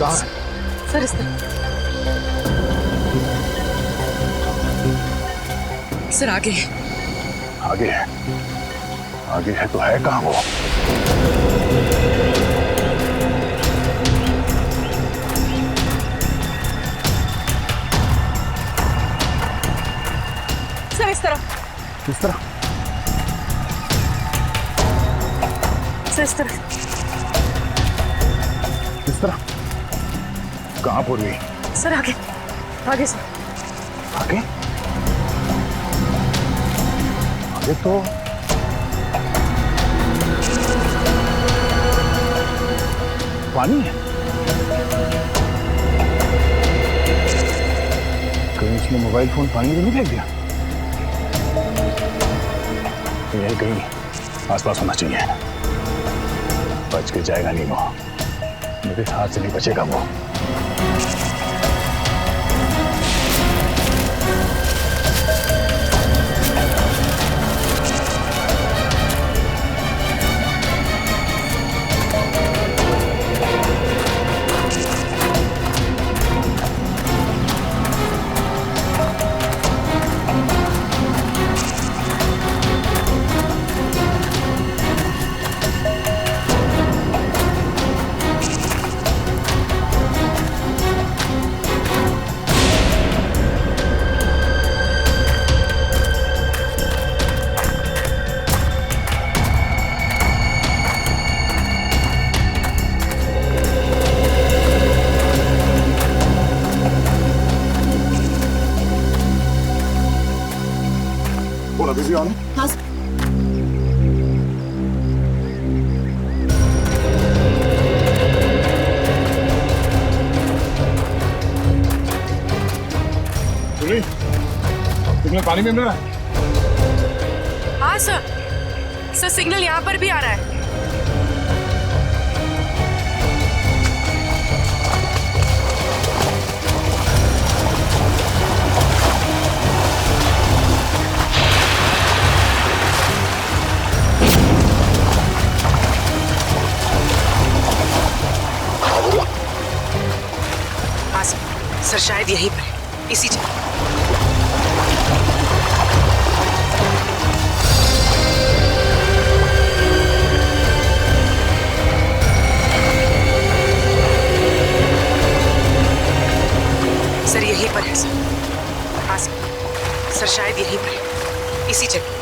कहाँ? सर इस तरफ। सर आगे। आगे है? आगे है तो है कहाँ वो? सर इस तरफ। किस तरह? सर इस तरफ। किस तरह? कहाँ पूर्वी? सर आगे। आगे सर। आगे? आगे तो पानी है। कहीं उसने मोबाइल फोन पानी में नहीं फेंक दिया? यही कहीं आसपास होना चाहिए। बच के जाएगा नहीं वो, मेरे हाथ से नहीं बचेगा वो। अभी ऑन? हाँ। सिग्नल पानी में मिल रहा है? हाँ सर। सर सिग्नल यहाँ पर भी आ रहा है। सर शायद यहीं पर इसी जगह। सर यहीं पर है सर। हाँ सर शायद यहीं पर है इसी जगह।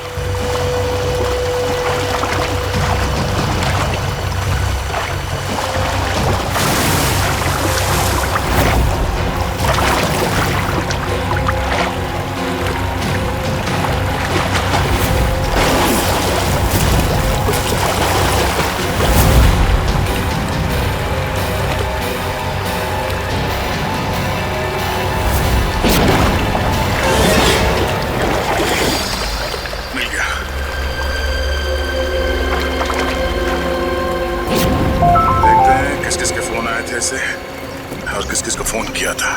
और किस किस को फोन किया था?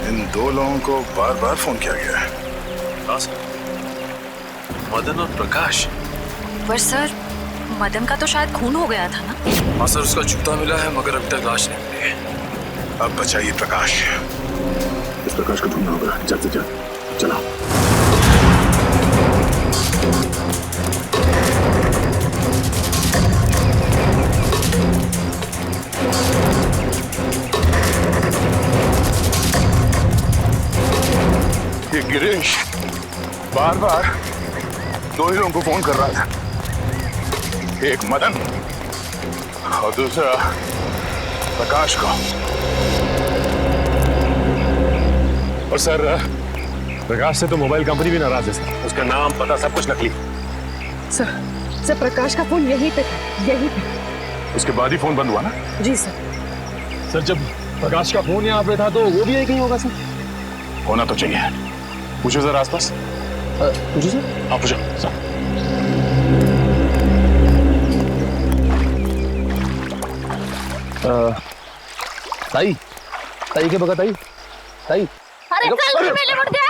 इन दो लोगों को बार बार फोन किया गया है। हाँ सर, मदन और प्रकाश। पर सर मदन का तो शायद खून हो गया था ना? हाँ सर, उसका जूता मिला है मगर अभी तक लाश नहीं मिली है। अब बचाइए प्रकाश। इस प्रकाश को ढूंढना होगा जल्द से जल्द। चलो। ये गिरीश बार बार दो ही लोगों को फोन कर रहा था, एक मदन और दूसरा प्रकाश को। और सर प्रकाश से तो मोबाइल कंपनी भी नाराज है सर, उसका नाम पता सब कुछ नकली। सर प्रकाश का फोन यहीं पे। उसके बाद ही फोन बंद हुआ ना? जी सर। सर जब प्रकाश का फोन यहाँ पे था तो वो भी एक ही होगा सर? होना तो चाहिए। पूछो सर आसपास। पूछो सर। हाँ पूछो सर। ताई ताई के बघा ताई ताई। अरे चल मेले मुड़ गया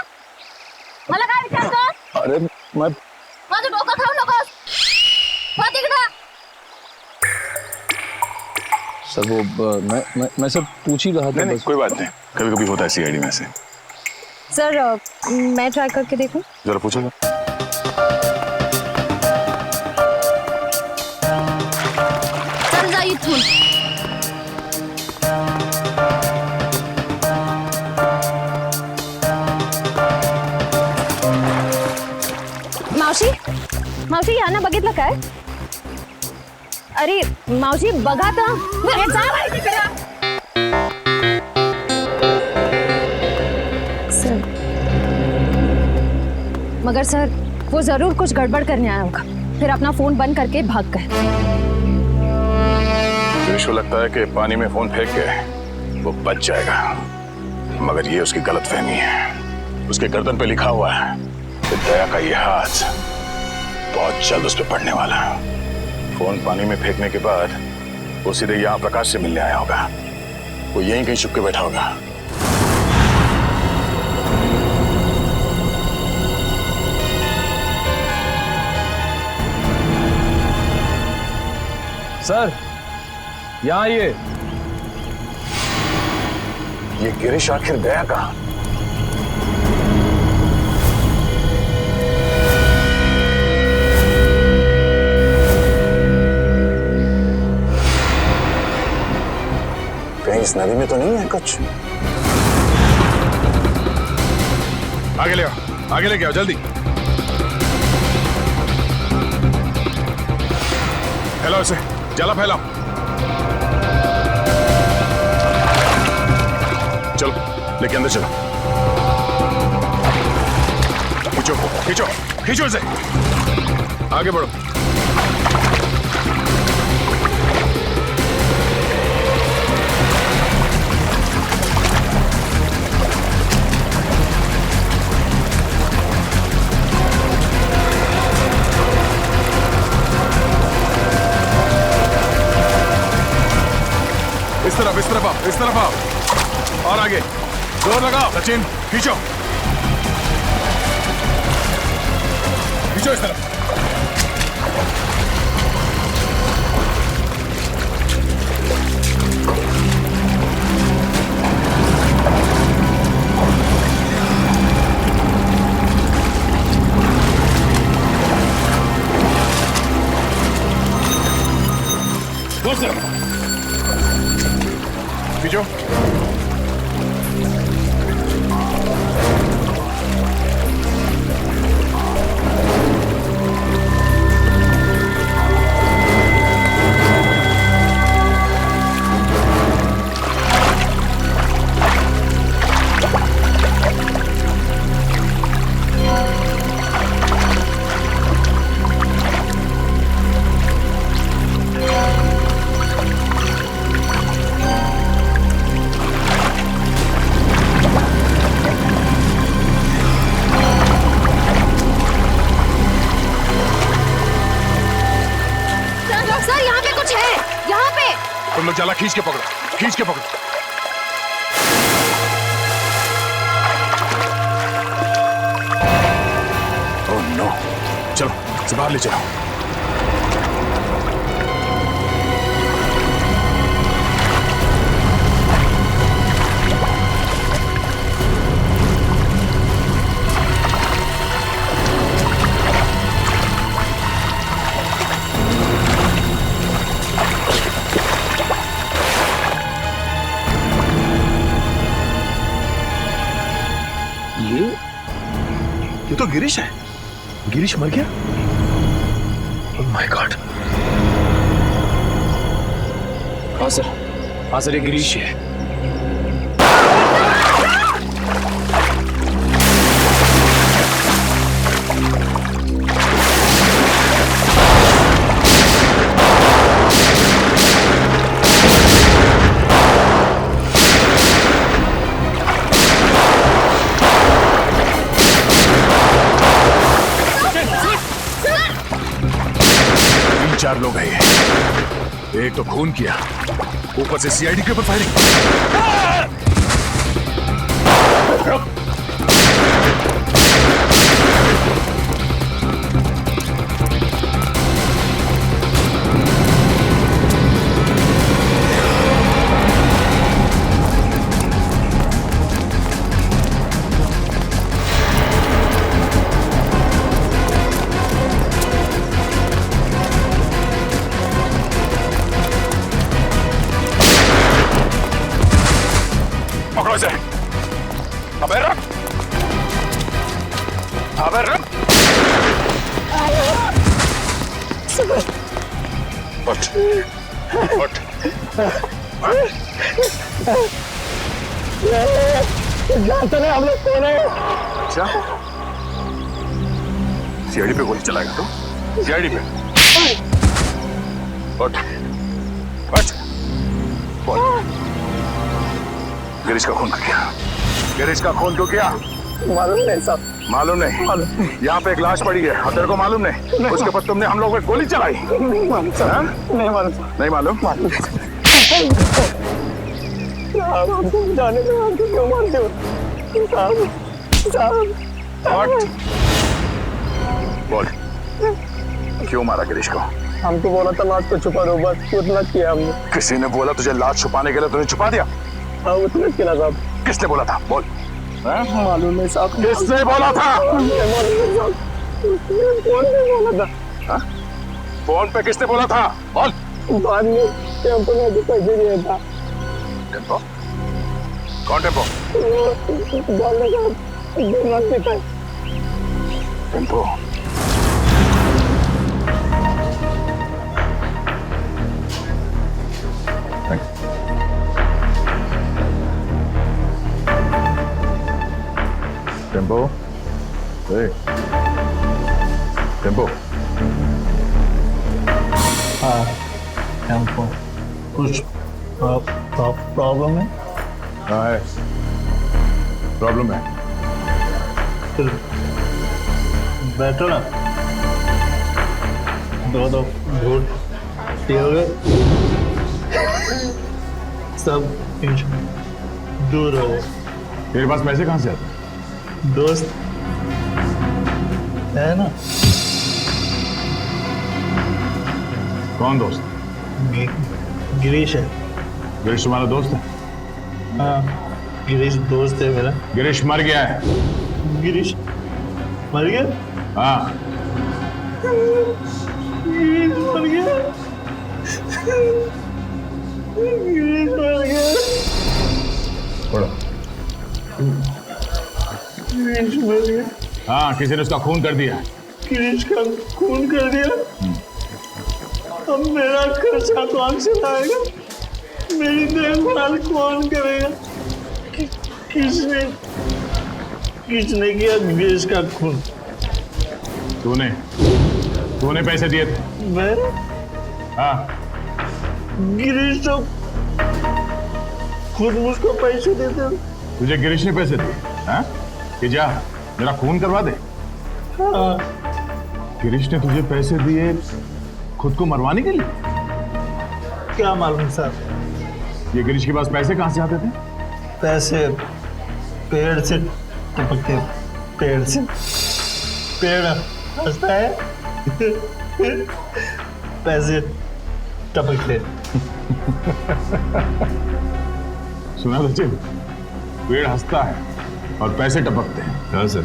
मला काय विचारतो? अरे मैं माझं डोकं खाऊ नकोस. हो तिकडं. सर वो मैं सब पूछ ही रहा था। नहीं, कोई बात नहीं, कभी कभी होता है सीआईडी में से। सर मैं ट्राई करके देखूं? जरा पूछो ना। चल जा इथून। मावशी मावशी यानं बघितलं काय? अरे मावशी बघा तर. हे जा बाई तिकडं. सर मगर सर वो जरूर कुछ गड़बड़ करने आया होगा, फिर अपना फोन बंद करके भाग गए। गिरीश को लगता है कि पानी में फोन फेंक के वो बच जाएगा, मगर ये उसकी गलतफहमी है। उसके गर्दन पे लिखा हुआ है कि दया का ये हाथ बहुत जल्द उस पर पड़ने वाला है। फोन पानी में फेंकने के बाद वो सीधे यहाँ प्रकाश से मिलने आया होगा। वो यहीं कहीं छुप के बैठा होगा। सर यहाँ ये गिरीश आखिर गया कहाँ? कहीं इस नदी में तो नहीं है कुछ? आगे ले आओ, आगे लेके आओ जल्दी। फैलाओ इसे, जला फैलाओ। चलो लेके अंदर चलो। खींचो खींचो खींचो इसे, आगे बढ़ो। इस तरफ आओ और आगे जोर लगाओ। सचिन खींचो खींचो इस तरफ। खींचो। सर यहाँ पे कुछ है, यहाँ पे। तुम लोग जाला खींच के पकड़ो, खींच के पकड़ो। ओह नो, चलो इसे बाहर ले चलो। ये तो गिरीश है। गिरीश मर गया? Oh my God. हाँ सर ये गिरीश है। चार लोग हैं ये। एक तो खून किया, ऊपर से सीआईडी के ऊपर फायरिंग। अबे रुक, अबे रुक। उठ, उठ। जानते नहीं हम लोग कौन है? अच्छा, सीआईडी पे गोली चलाएगा तू? सीआईडी पे? उठ, उठ। बोल, गिरीश का खून क्यों किया? गिरीश का खून क्यों किया? मालूम नहीं साहब। मालूम नहीं? यहाँ पे एक लाश पड़ी है और तेरे को मालूम नहीं? उसके ऊपर तुमने हम लोगों पे गोली चलाई? नहीं मालूम साहब। हाँ? नहीं मालूम साहब। नहीं मालूम? मालूम नहीं साहब। हमको जाने दो, हमको क्यों मारते हो? साहब, साहब। हट। बोल, क्यों मारा गिरीश को? हमको बोला था लाश को छुपा दो, बस उतना किया हमने। किसी ने बोला तुझे लाश छुपाने के लिए, तूने छुपा दिया? हाँ उतना किया साहब। किसने बोला था? बोल। हाँ? मालूम नहीं साहब। किसने बोला था? मालूम नहीं साहब। कौन ने बोला था? हाँ? फोन पे किसने बोला था? बोल। बाद में टेम्पो में भी पैसे दिया था। टेम्पो? कौन टेम्पो? बोलने का जरूरत नहीं था। टेम्पो? टेम्पो? टेम्पो? हाँ टेम्पो। कुछ प्रॉब्लम है? हाँ है, प्रॉब्लम है। फिर बैठो ना, दो घूट पियोगे, सब टेंशन दूर हो गए। तेरे पास पैसे कहाँ से आते? दोस्त है ना, कौन दोस्त? गिरीश है। गिरीश तुम्हारा दोस्त है? हाँ गिरीश दोस्त है मेरा। गिरीश मर गया है। गिरीश मर गया? हाँ। गिरीश मर गया। गिरीश मर गया। पढ़ो। गिरीश मर गया। हाँ, किसी ने उसका खून कर दिया। गिरीश का खून कर दिया। अब मेरा खर्चा कौन चलाएगा? मेरी देखभाल कौन करेगा? किसने किया गिरीश का खून? तूने पैसे दिए थे? मैं? हाँ। गिरीश तो खुद मुझको पैसे देते। तुझे गिरीश ने पैसे दिए? हाँ? कि जा मेरा खून करवा दे। हाँ गिरीश ने तुझे पैसे दिए खुद को मरवाने के लिए? क्या मालूम साहब। ये गिरीश के पास पैसे कहाँ से आते थे? पैसे पेड़ से टपकते, पेड़ से। पेड़ हंसता है, पैसे टपकते। सुना सचिन, पेड़ हंसता है और पैसे टपकते हैं। हाँ सर,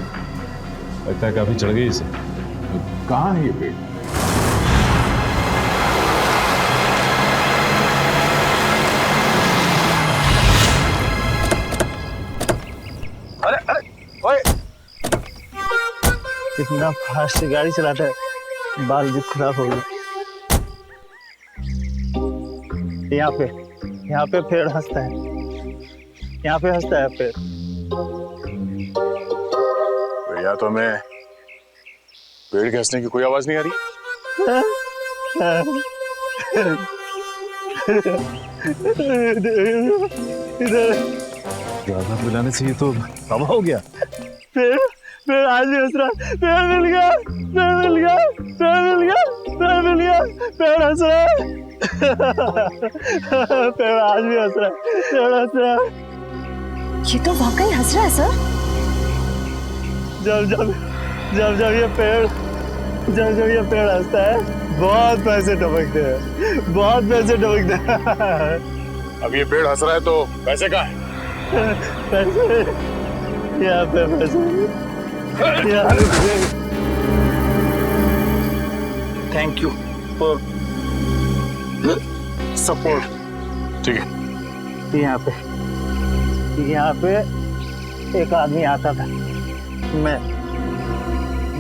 लगता है काफी चढ़ गई इसे। कहाँ है ये पेड़? अरे अरे ओए, इतना फास्ट गाड़ी चलाता है, बाल भी खराब हो गए। यहाँ पे पेड़ हंसता है, यहाँ पे हंसता है पेड़। या तो हमें पेड़ के हंसने की कोई आवाज नहीं आ रही। ज्यादा बुलाने से ये तो तबाह हो गया। पेड़ आज भी हंस रहा है। पेड़ मिल गया, पेड़ मिल गया, पेड़ मिल गया, पेड़ मिल गया, पेड़ हंस रहा है। पेड़ आज भी हंस रहा है, पेड़ हंस रहा है। ये तो वाकई हंस रहा है सर। जब ये पेड़ हंसता है, बहुत पैसे टपकते हैं, बहुत पैसे टपकते हैं। अब ये पेड़ हंस रहा है तो पैसे कहाँ हैं? पैसे यहाँ पे, पैसे यहाँ पे। Thank you for support. ठीक है, यहाँ पे एक आदमी आता था,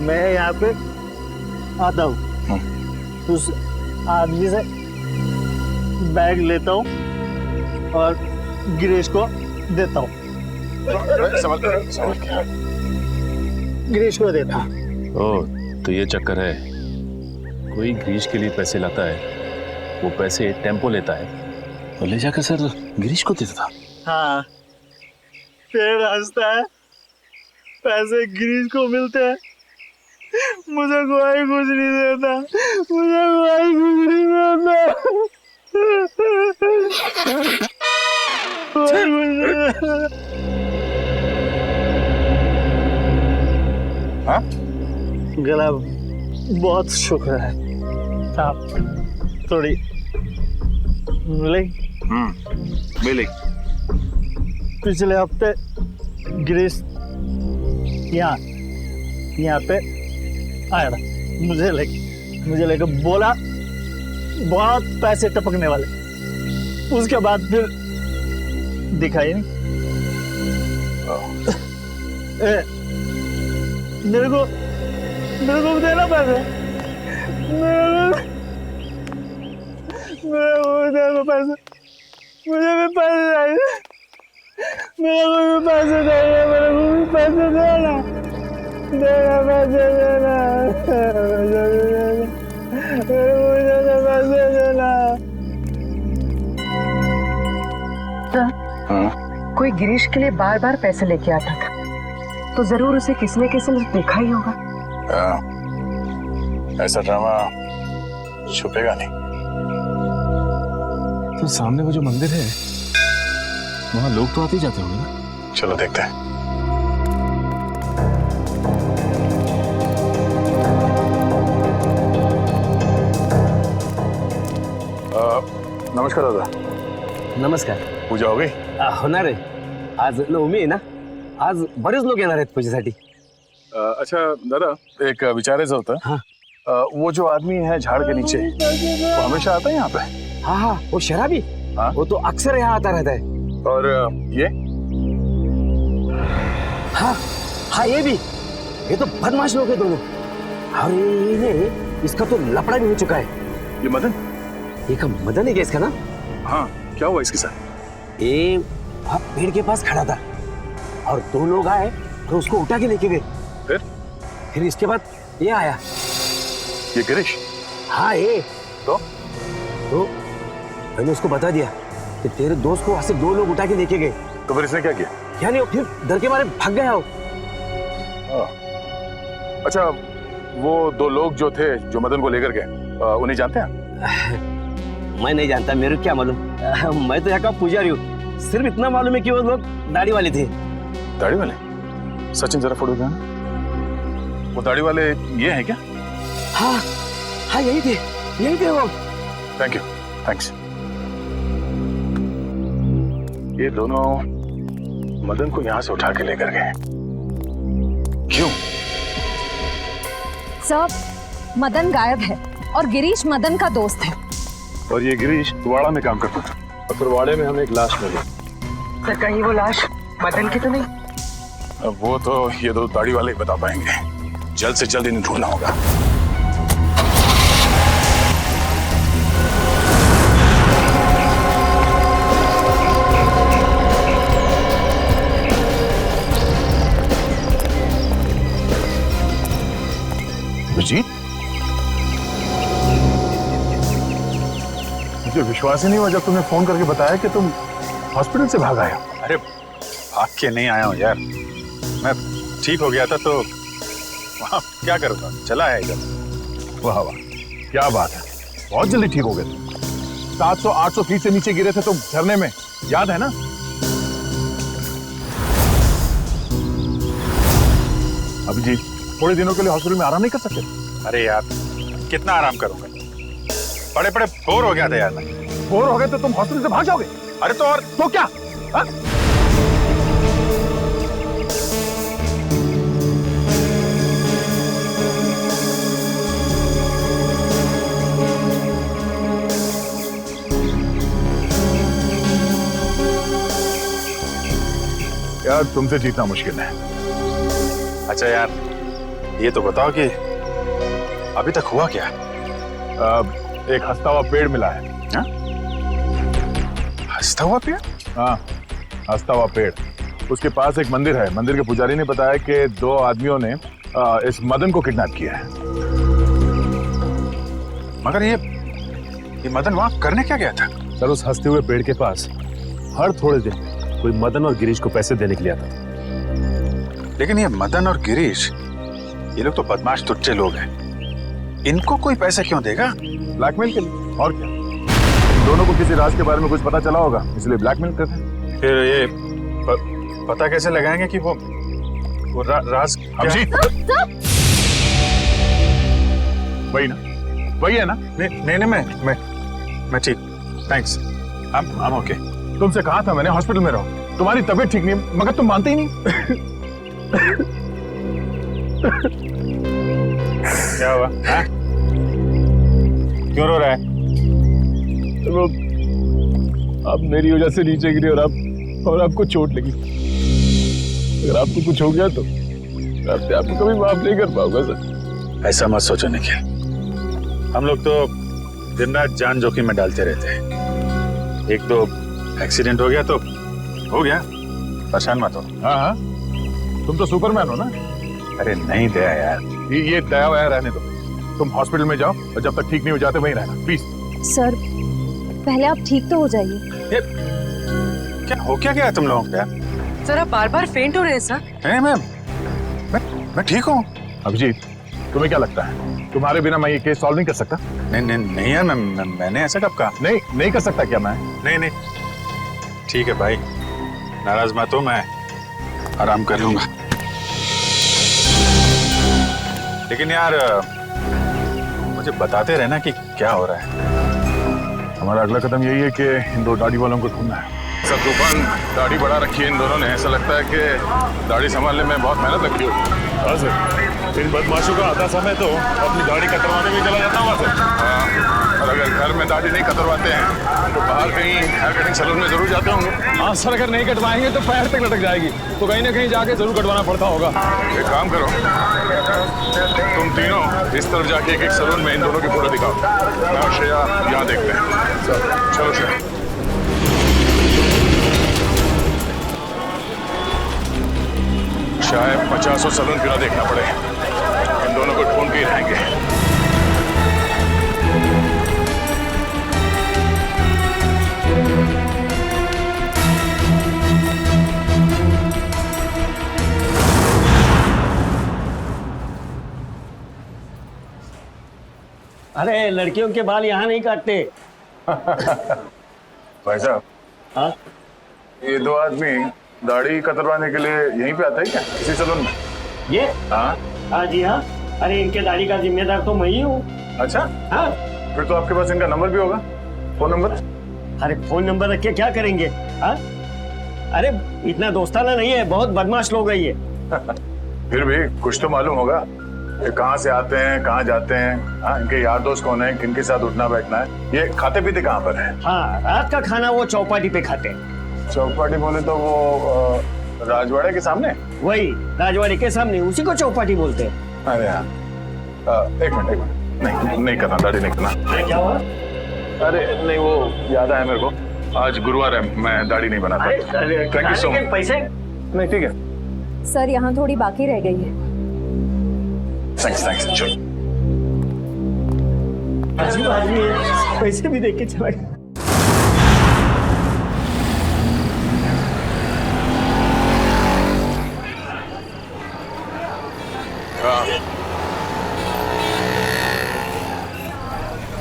मैं यहाँ पे आता हूँ, उस आदमी से बैग लेता हूँ और गिरीश को देता हूँ, गिरीश को देता हूँ। ओह, तो ये चक्कर है। कोई गिरीश के लिए पैसे लाता है, वो पैसे टेम्पो लेता है और ले जाकर सर गिरीश को देता था। हाँ, फिर हंसता है, पैसे गिरीश को मिलते हैं, मुझे कोई कुछ नहीं देता, मुझे कोई कुछ नहीं देता, कोई कुछ नहीं देता। हाँ? गला बहुत शुक्र है, आप थोड़ी मिलेगी। मिलेगी। पिछले हफ्ते गिरीश यहाँ पे आया था, मुझे लेके बोला बहुत पैसे टपकने वाले, उसके बाद फिर दिखाई नहीं। मेरे को देना पैसे, मेरे को देना पैसे, मुझे भी पैसे चाहिए, मेरे को भी पैसे चाहिए, मेरे को भी पैसे देना, पैसे देना, पैसे देना। कोई गिरीश के लिए बार बार पैसे लेके आता था, तो जरूर उसे किसी न किसी ने देखा ही होगा। ऐसा ड्रामा छुपेगा नहीं। तो सामने वो जो मंदिर है, वहाँ लोग तो आते ही जाते होंगे ना। चलो देखते हैं। नमस्कार दादा। नमस्कार। पूजा हो गई? होणार आहे, आज नवमी आहे ना, आज बरेच लोक येणार आहेत पूजेसाठी। अच्छा दादा, एक विचारायचं होतं। हाँ। वो जो आदमी है झाड़ के नीचे, वो हमेशा आता है यहाँ पे? हाँ हाँ, वो शराबी, हाँ? वो वो तो अक्सर यहाँ आता रहता है। और ये हाँ हाँ, ये तो बदमाश लोग हैं दोनों। अरे इसका तो लफड़ा भी हो चुका है। ये मदन? ये का मदन है क्या इसका नाम? हाँ, क्या हुआ इसके साथ? ये वहाँ पेड़ के पास खड़ा था और दो लोग आए तो उसको उठा के लेके गए। फिर इसके बाद ये आया। ये गिरीश? हाँ ये तो मैंने उसको बता दिया कि तेरे दोस्त को वहां से दो लोग उठा के लेके गए। तो फिर इसने क्या किया? क्या नहीं, फिर डर के मारे भाग गया हो। अच्छा, वो दो लोग जो थे, जो मदन को लेकर गए, उन्हें जानते हैं? मैं नहीं जानता, मेरे को क्या मालूम। मैं तो यहाँ का पुजारी हूँ, सिर्फ इतना मालूम है कि वो लोग दाढ़ी वाले थे। दाढ़ी वाले? सचिन जरा फोटो देना। वो दाढ़ी वाले ये हैं क्या? हाँ हाँ, यही थे वो। Thank you, thanks. ये दोनों मदन को यहाँ से उठा के लेकर गए, क्यों? सर, मदन गायब है और गिरीश मदन का दोस्त है। और ये गिरीश वाड़ा में काम करता था, और फिर वाड़े में हमें एक लाश मिली। सर, कहीं वो लाश मदन की तो नहीं? अब वो तो ये दो दाढ़ी वाले ही बता पाएंगे। जल्द से जल्द इन्हें ढूंढना होगा। अभिजीत, मुझे विश्वास ही नहीं हुआ जब तुमने फोन करके बताया कि तुम हॉस्पिटल से भाग आए हो। अरे भाग के नहीं आया हूँ यार, मैं ठीक हो गया था तो वहाँ क्या करूँगा, चला है इधर। वाह वाह, क्या बात है, बहुत जल्दी ठीक हो गए तुम। 700-800 फीट से नीचे गिरे थे तुम झरने में, याद है ना? अभिजीत, थोड़े दिनों के लिए हॉस्पिटल में आराम नहीं कर सकते? अरे यार कितना आराम करूँगा, बड़े बड़े बोर हो गया था यार मैं। बोर हो गए तो तुम हॉस्पिटल से भाग जाओगे? अरे तो और तो क्या? हा? यार तुमसे जीतना मुश्किल है। अच्छा यार, ये तो बताओ कि अभी तक हुआ क्या? एक हंसता हुआ पेड़ मिला है। हंसता हुआ पेड़? हाँ, हंसता हुआ पेड़। उसके पास एक मंदिर है। मंदिर के पुजारी ने बताया कि 2 आदमियों ने इस मदन को किडनैप किया है। मगर ये मदन वहां करने क्या गया था? सर उस हंसते हुए पेड़ के पास हर थोड़े दिन में कोई मदन और गिरीश को पैसे देने के लिए आता था। लेकिन ये मदन और गिरीश, ये लोग तो बदमाश टुच्चे लोग हैं। इनको कोई पैसे क्यों देगा? ब्लैकमेल के लिए, और क्या। दोनों को किसी राज के बारे में कुछ पता चला होगा, इसलिए ब्लैकमेल करते हैं। फिर ये पता कैसे लगाएंगे कि वो राज अभिजीत, वही ना, वही है ना? नहीं, मैं ठीक, थैंक्स, I'm okay। तुमसे कहा था मैंने हॉस्पिटल में रहो, तुम्हारी तबीयत ठीक नहीं है, मगर तुम मानते ही नहीं। क्या हुआ? क्यों रो रहा है? वो आप मेरी वजह से नीचे गिरे और आपको चोट लगी। अगर आपको कुछ हो गया तो मैं अपने आप को कभी माफ नहीं कर पाऊंगा सर। ऐसा मत सोचो निखिल, हम लोग तो दिन रात जान जोखिम में डालते रहते हैं। एक तो एक्सीडेंट हो गया तो हो गया, परेशान मत हो। हाँ, तुम तो सुपरमैन हो ना। अरे नहीं दया यार, ये दया वया रहने दो। तुम हॉस्पिटल में जाओ और जब तक ठीक नहीं हो जाते वहीं रहना, प्लीज। सर पहले आप ठीक तो हो जाइए। क्या हो क्या गया तुम लोगों को यार? सर आप बार बार फेंट हो रहे हैं सर। नहीं मैं ठीक हूँ। अभिजीत, तुम्हें क्या लगता है तुम्हारे बिना मैं ये केस सॉल्व नहीं कर सकता? नहीं यार, मैंने ऐसा कब कहा? नहीं कर सकता क्या मैं? नहीं ठीक है भाई, नाराज मत हो, मैं आराम कर लूंगा। लेकिन यार मुझे बताते रहना कि क्या हो रहा है। हमारा अगला कदम यही है कि इन 2 दाढ़ी वालों को ढूंढना है। सब तूफान दाढ़ी बढ़ा रखी है इन दोनों ने। ऐसा लगता है कि दाढ़ी संभालने में बहुत मेहनत लगती होगी। हाँ सर, इन बदमाशों का आधा समय तो अपनी दाढ़ी कतरवाने में चला जाता होगा सर। हाँ, और अगर घर में दाढ़ी नहीं कतरवाते हैं तो बाहर कहीं हेयर कटिंग सैलून में जरूर जाते होंगे। हाँ सर, अगर नहीं कटवाएंगे तो पैर तक लटक जाएगी, तो कहीं ना कहीं जाके जरूर कटवाना पड़ता होगा। एक काम करो, तुम तीनों इस तरफ जाके एक सैलून में इन दोनों की फोटो दिखाओ। मैं और श्रेया यहाँ देखते हैं। चलो श्रेया। शायद 50 सैलून फिर देखना पड़े, इन दोनों को ढूंढ के ही रहेंगे। अरे लड़कियों के बाल यहाँ नहीं काटते। भाई साहब, हाँ ये 2 आदमी दाढ़ी कतरवाने के लिए यहीं पे आते हैं क्या, इसी सैलून में? ये हाँ। हाँ जी हाँ, अरे इनके दाढ़ी का जिम्मेदार तो मैं ही हूँ। अच्छा, हाँ, फिर तो आपके पास इनका नंबर भी होगा, फोन नंबर? अरे फोन नंबर रख के क्या करेंगे? हाँ, अरे इतना दोस्ताना नहीं है, बहुत बदमाश लोग है ये। फिर भी कुछ तो मालूम होगा, ये कहाँ से आते हैं, कहाँ जाते हैं। हाँ, इनके यार दोस्त कौन है, किनके साथ उठना बैठना है, ये खाते पीते कहाँ पर है? हाँ, रात का खाना वो चौपाटी पे खाते हैं। चौपाटी बोले तो वो राजवाड़े के सामने? वही राजवाड़ी के सामने, उसी को चौपाटी बोलते हैं। अरे हाँ, एक मिनट, नहीं करना, दाढ़ी नहीं करना। अरे क्या हुआ? अरे नहीं, वो याद आया मेरे को, आज गुरुवार है, मैं दाढ़ी नहीं बनाता। Thank you so much. पैसे नहीं, ठीक है, सर यहाँ थोड़ी बाकी रह गई है। थैंक्स। चलो, अजीब आदमी है, पैसे भी देके चला गया।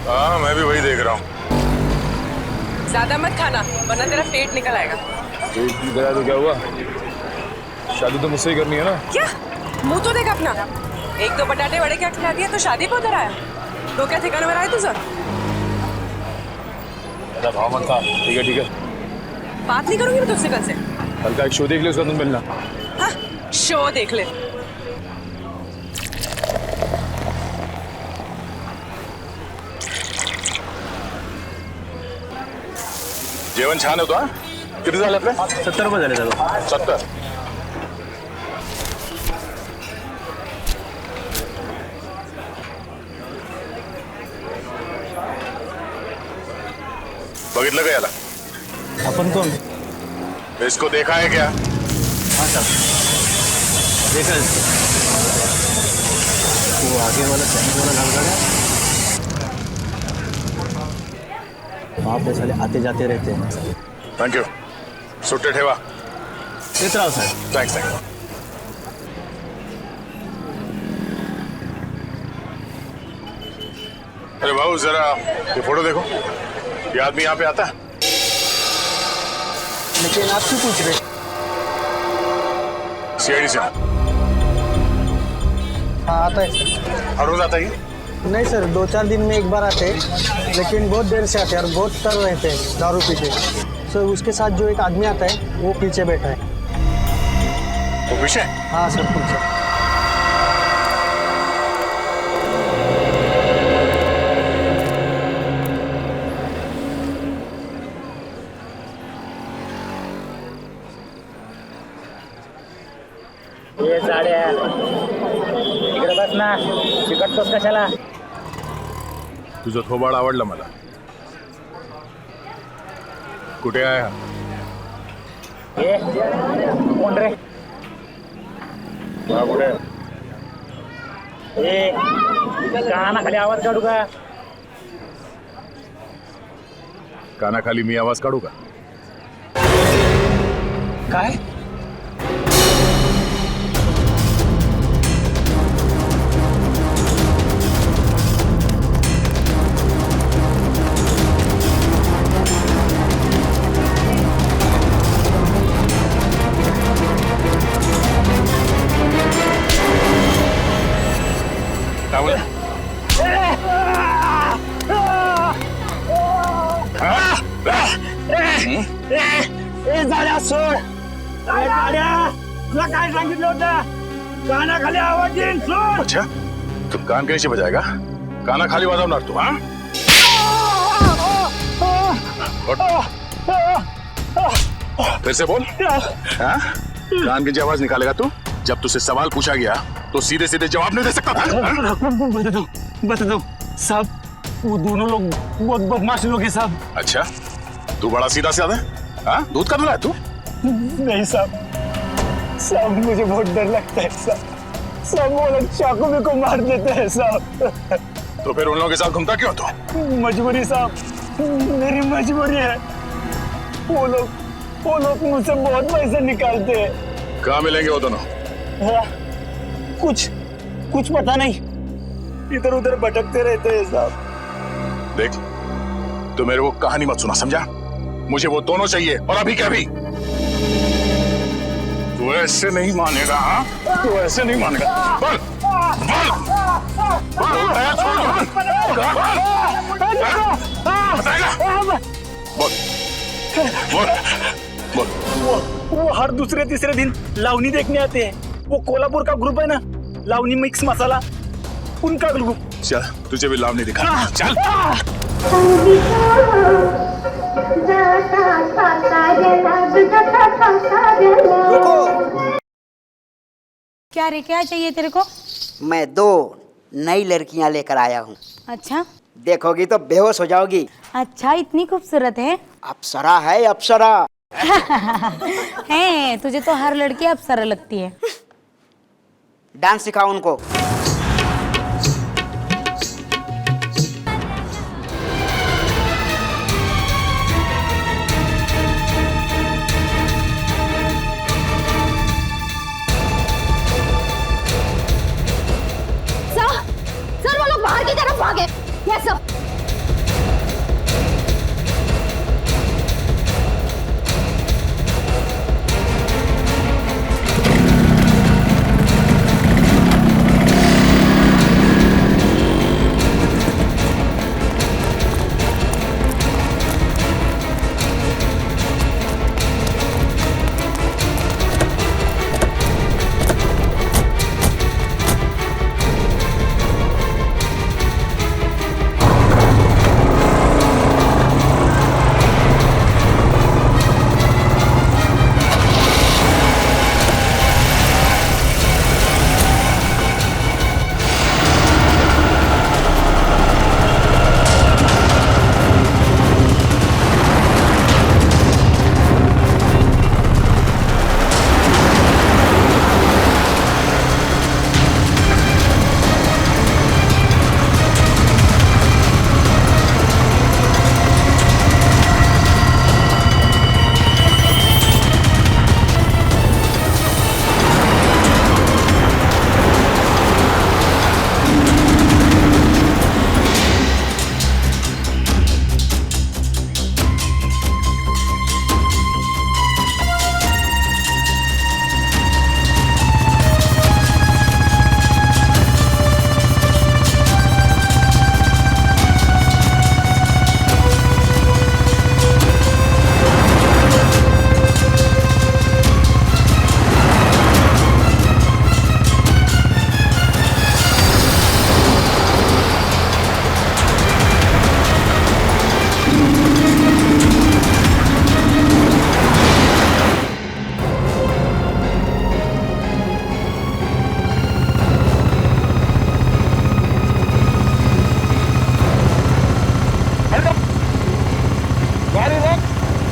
हाँ, मैं भी वही देख रहा हूँ। ज्यादा मत खाना वरना तेरा पेट निकल आएगा। गया तो क्या हुआ, शादी तो मुझसे ही करनी है ना। क्या मुंह तो देख अपना, 1-2 बटाटे वड़े क्या खिला दिया तो शादी पे उधर आया। तो क्या ठिकाने में रहा है तू सर? भाव मत था। ठीक है, बात नहीं करूंगी मैं तुझसे कल से। कल का एक शो देख ले, उसका तुम मिलना। हाँ, शो देख ले। जेवण छान होतं. किती झाले आपले? 70 रुपये झाले दादा. 70. बघितलं का याला? अपन कौन? इसको देखा है क्या? हाँ साहब, देखा इसको। वो आगे वाला सैनिक वाला लड़का है, वहाँ पे साले आते जाते रहते हैं। Thank you. सुट्टे ठेवा. देख रहा हूँ सर। Thanks thanks. अरे बाबू जरा ये फोटो देखो. ये आदमी यहाँ पे आता है? लेकिन आप क्यों पूछ रहे? सीआईडी से. हाँ आता है सर। हर रोज आता है? नहीं सर, 2-4 दिन में एक बार आते हैं, लेकिन बहुत देर से आते हैं और बहुत तर रहते हैं दारू पी के। सर उसके साथ जो एक आदमी आता है वो पीछे बैठा है। वो पीछे? हाँ सर पीछे। ये साड्या इकडे बस ना, चिकटतोस कशाला? तुझं थोबाड आवडलं मला. कुठे आहे हा? ये कोण रे? हा कुठे? ए कानाखाली आवाज काढू का? कानाखाली मी आवाज काढू का? काय? काय बोला? ए झाड्या सोड. ए झाड्या, तुला काय सांगितलं होतं? कानाखाली आवाज येईल, सोड. अच्छा तू कान कैसे बजाएगा? काना खाली वाजवणार तू? हाँ फिर से बोल. हाँ कान की जो आवाज निकालेगा तू? जब तुझसे सवाल पूछा गया तो सीधे सीधे जवाब नहीं दे सकता था? बता दो साहब, वो दोनों लोग बहुत बदमाश लोग हैं साहब। अच्छा तू बड़ा सीधा साधा है? हाँ दूध का दूल्हा है तू? नहीं साहब, साहब मुझे बहुत डर लगता है साहब। साहब वो लोग चाकू में को मार देते हैं साहब। तो फिर उन लोगों के साथ घूमता क्यों तू? मजबूरी साहब, मेरी मजबूरी है। वो लोग मुझसे बहुत पैसे निकालते हैं। कहाँ मिलेंगे वो दोनों? कुछ पता नहीं, इधर उधर भटकते रहते हैं साहब। देख तू मेरे को कहानी मत सुना, समझा? मुझे वो दोनों चाहिए और अभी क्या अभी. तू ऐसे नहीं मानेगा. हाँ तू ऐसे नहीं मानेगा. बोल बोल बोल. वो हर दूसरे तीसरे दिन लावनी देखने आते हैं। वो कोल्हापुर का ग्रुप है ना, लावनी मिक्स मसाला, उनका ग्रुप। चल तुझे भी लावनी दिखा. चल क्या रे, क्या चाहिए तेरे को? मैं 2 नई लड़कियां लेकर आया हूँ। अच्छा देखोगी तो बेहोश हो जाओगी। अच्छा, इतनी खूबसूरत है? अप्सरा है अप्सरा। है, तुझे तो हर लड़की अप्सरा लगती है। डांस सिखाओ उनको। सर वो लोग बाहर की तरफ भागे। Yes sir.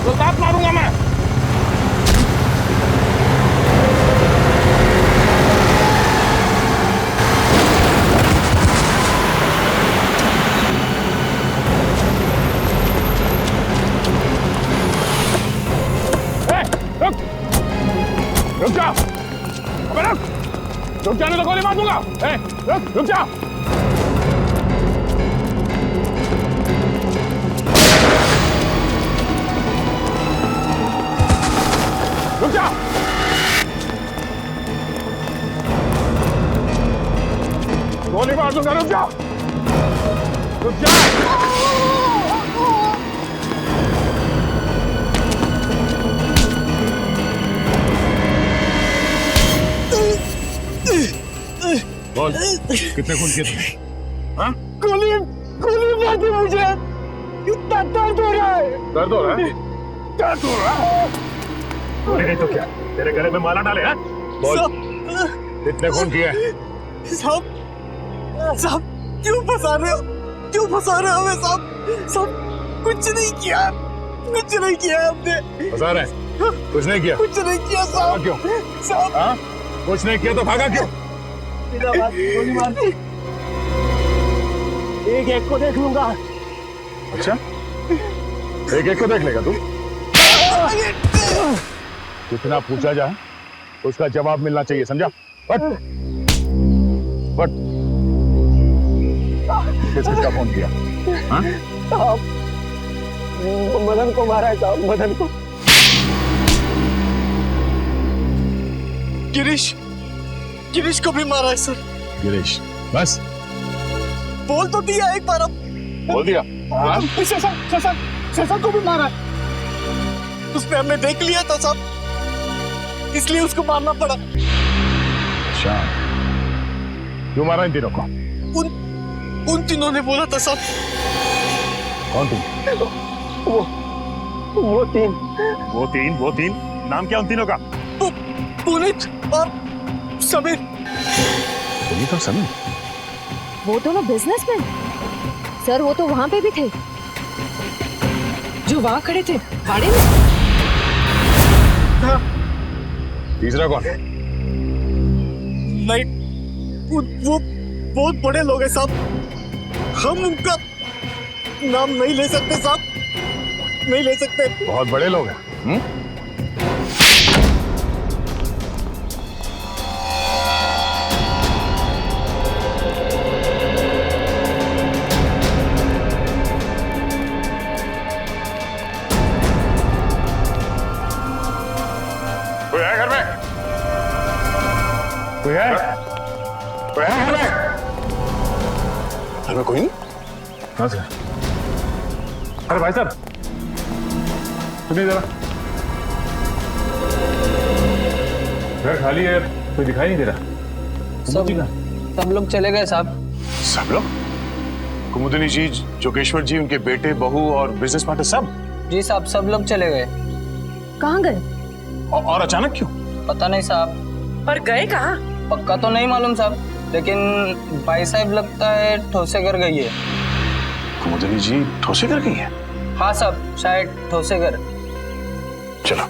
तो लात मारूंगा मैं। रुक जा, अबे रुक जाने तो गोली मार दूंगा। रुक जा। रुक जा। गोली मार दूंगा, रुक जा। रुक जा। बोल, कितने खून किए तुमने? हाँ? गोली मार दी मुझे। इतना दर्द हो रहा है। दर्द हो रहा है? दर्द हो रहा है? गोली नहीं तो क्या? तेरे गले में माला डाले हैं? बोल, कितने खून किए? साहब क्यों फंसा रहे हो? क्यों फंसा रहे हो हमें साहब? साहब कुछ नहीं किया हमने। फंसा रहे हैं? कुछ नहीं किया? कुछ नहीं किया साहब। क्यों? साहब हाँ? कुछ नहीं किया तो भागा क्यों? गोली मार दी। एक को देख लूंगा। अच्छा, एक को देख लेगा तू? जितना पूछा जाए उसका जवाब मिलना चाहिए, समझा? बट किसका फोन किया? हाँ? मदन को मारा है साहब, मदन को। गिरीश को भी मारा है सर। गिरीश, बस बोल तो दिया एक बार। अब बोल दिया। हाँ? शशा को भी मारा है। उसने हमें देख लिया था साहब, इसलिए उसको मारना पड़ा। अच्छा, क्यों मारा इन तीनों को? उन तीनों ने बोला था साहब। कौन तीन? वो तीन। नाम क्या उन तीनों का? पुनीत और समीर। पुनीत और समीर? वो दोनों बिजनेसमैन। सर वो तो वहां पे भी थे, जो वहां खड़े थे भाड़े में। हाँ। तीसरा कौन? नहीं, वो बहुत बड़े लोग हैं साहब, हम उनका नाम नहीं ले सकते साहब, नहीं ले सकते। बहुत बड़े लोग हैं। कोई है घर में? कोई है घर में? घर में कोई नहीं? कहाँ से? अरे भाई साहब, सुनिए जरा, घर खाली है, कोई दिखाई नहीं दे रहा। सब लोग चले गए साहब। सब लोग? कुमुदिनी जी, जोगेश्वर जी, उनके बेटे, बहू और बिजनेस पार्टनर सब? जी साहब, सब लोग चले गए। कहाँ गए? और अचानक क्यों? पता नहीं साहब। पर गए कहाँ? पक्का तो नहीं मालूम साहब, लेकिन भाई साहब लगता है ठोसेगर गई है। कुमुदिनी जी ठोसेगर गई है? हाँ साहब, शायद ठोसेगर। चलो।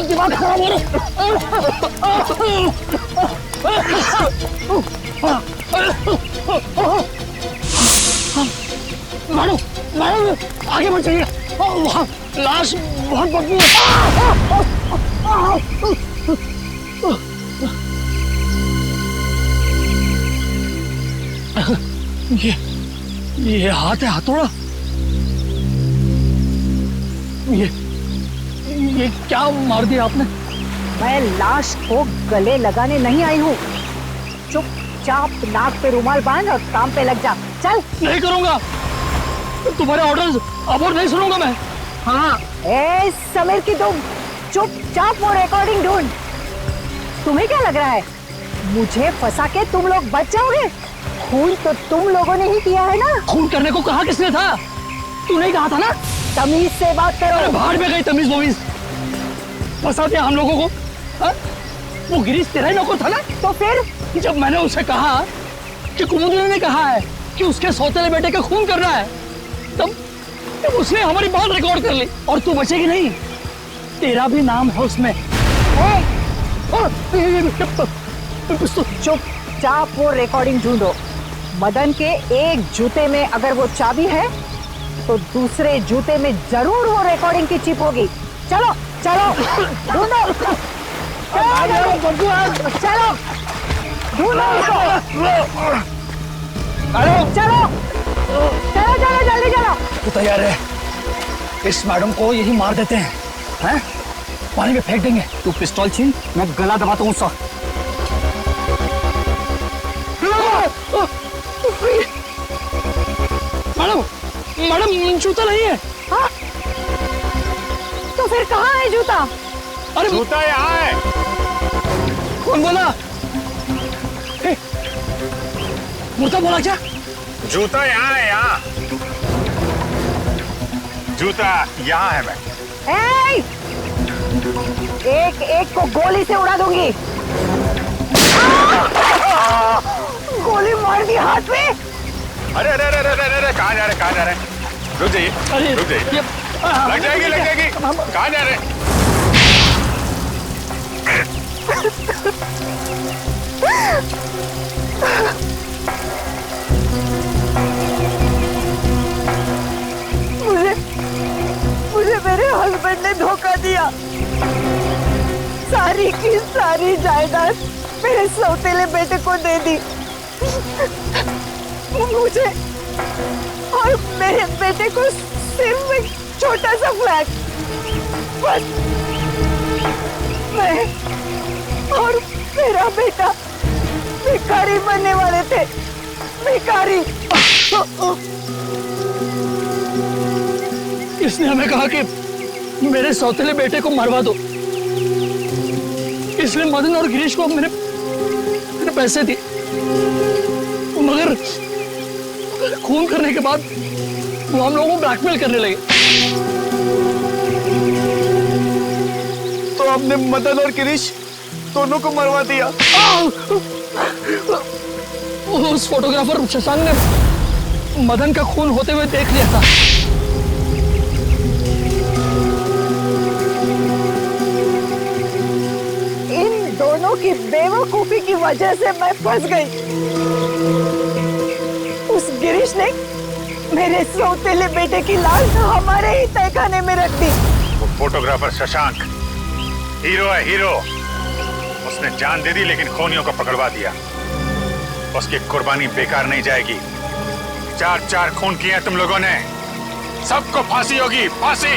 दिमाग खराब हो मारो मारो, आगे बढ़ जाइए, वहाँ लाश बहुत बदबू है। ये हाथ है, हथौड़ा। ये क्या मार दिया आपने? मैं लाश को गले लगाने नहीं आई हूँ। चुपचाप नाक पे रुमाल बांध और काम पे लग जा। चल। नहीं करूंगा, तुम्हारे ऑर्डर्स अब और नहीं सुनूंगा मैं। हाँ। ए समीर की तुम चुपचाप वो रिकॉर्डिंग ढूंढ। तुम्हें क्या लग रहा है मुझे फंसा के तुम लोग बच जाओगे? खून तो तुम लोगों ने ही किया है ना। खून करने को कहा किसने था? तू नहीं कहा था ना? तमीज से बात करो। बाहर में गई तमीज वमीज, फंसा दिया हम लोगों को। हा? वो गिरीश तेरा ही नौकर था ना? तो फिर जब मैंने उसे कहा कि कुमुदनी ने कहा है कि उसके सौतेले बेटे का खून करना है, तब उसने हमारी बात रिकॉर्ड कर ली। और तू बचेगी नहीं, तेरा भी नाम है उसमें। चुपचाप वो रिकॉर्डिंग ढूंढो। मदन के एक जूते में अगर वो चाबी है तो दूसरे जूते में जरूर वो रिकॉर्डिंग की चिप होगी। चलो चलो ढूंढो, चलो ढूंढो उसको। चलो चलो चलो जल्दी चलो। तू तैयार है? इस मैडम को यही मार देते हैं, हैं? पानी में फेंक देंगे। तू पिस्तौल छीन, मैं गला दबाता हूँ उसका। मैडम मैडम जूता नहीं है। हाँ? तो फिर कहाँ है जूता? अरे जूता यहाँ है। कौन बोला? मुर्दा बोला क्या? जूता यहाँ है, यहाँ। जूता यहाँ है। मैं एक एक को गोली से उड़ा दूंगी। गोली मार दी हाथ में। अरे अरे अरे अरे अरे कहाँ जा रहे, कहाँ जा रहे? रुक जाइए, रुक जाइए। लग जाएगी, लग जाएगी। कहाँ जा रहे? मुझे मेरे हस्बैंड ने धोखा दिया। सारी की सारी जायदाद मेरे सौतेले बेटे को दे दी। मुझे और मेरे बेटे को सिर्फ एक छोटा सा फ्लैट। बस मैं और मेरा बेटा भिखारी बनने वाले थे। भिखारी। इसने हमें कहा कि मेरे सौतेले बेटे को मरवा दो, इसलिए मदन और गिरीश को मैंने पैसे दिए। मगर खून करने के बाद वो हम लोगों को ब्लैकमेल करने लगे। तो आपने मदन और गिरीश दोनों को मरवा दिया। उस फोटोग्राफर शशांक ने मदन का खून होते हुए देख लिया था। इन दोनों की बेवकूफी की वजह से मैं फंस गई। उस गिरीश ने मेरे सौतेले बेटे की लाश हमारे ही तहखाने में रख दी। वो फोटोग्राफर शशांक हीरो है, हीरो। उसने जान दे दी लेकिन खूनियों को पकड़वा दिया। उसकी कुर्बानी बेकार नहीं जाएगी। 4-4 खून किए तुम लोगों ने, सबको फांसी होगी, फांसी।